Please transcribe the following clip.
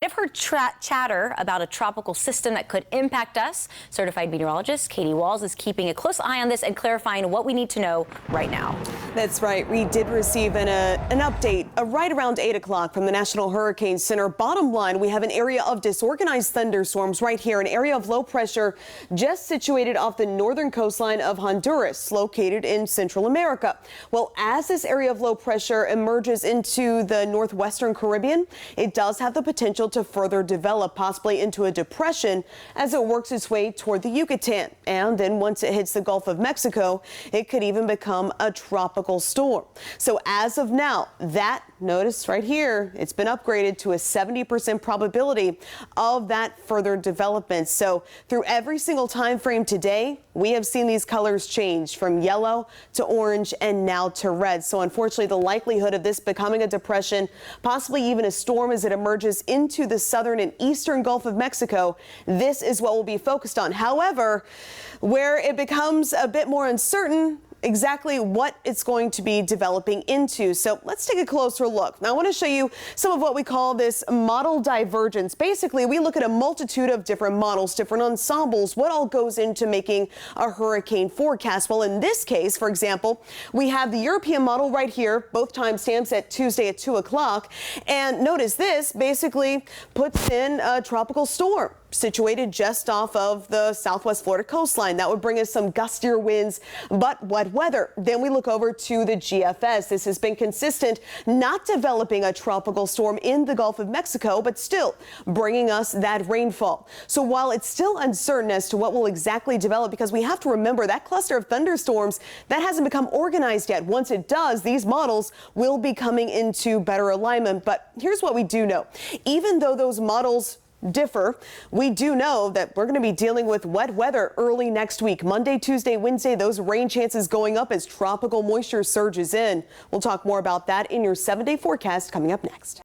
I've heard chatter about a tropical system that could impact us. Certified meteorologist Katie Walls is keeping a close eye on this and clarifying what we need to know right now. That's right. We did receive an update right around 8 o'clock from the National Hurricane Center. Bottom line, we have an area of disorganized thunderstorms right here, an area of low pressure just situated off the northern coastline of Honduras, located in Central America. Well, as this area of low pressure emerges into the northwestern Caribbean, it does have the potential to further develop, possibly into a depression as it works its way toward the Yucatan. And then once it hits the Gulf of Mexico, it could even become a tropical storm. So as of now, notice right here, it's been upgraded to a 70% probability of that further development. So through every single time frame today, we have seen these colors change from yellow to orange and now to red. So unfortunately, the likelihood of this becoming a depression, possibly even a storm as it emerges into the southern and eastern Gulf of Mexico, this is what we'll be focused on. However, where it becomes a bit more uncertain exactly what it's going to be developing into. So let's take a closer look. Now I want to show you some of what we call this model divergence. Basically, we look at a multitude of different models, different ensembles, what all goes into making a hurricane forecast. Well, in this case, for example, we have the European model right here, both timestamps at Tuesday at 2 o'clock. And notice this basically puts in a tropical storm situated just off of the southwest Florida coastline. That would bring us some gustier winds, but wet weather. Then we look over to the GFS. This has been consistent, not developing a tropical storm in the Gulf of Mexico, but still bringing us that rainfall. So while it's still uncertain as to what will exactly develop, because we have to remember that cluster of thunderstorms, that hasn't become organized yet. Once it does, these models will be coming into better alignment. But here's what we do know. Even though those models differ, we do know that we're going to be dealing with wet weather early next week. Monday, Tuesday, Wednesday, those rain chances going up as tropical moisture surges in. We'll talk more about that in your 7-day forecast coming up next.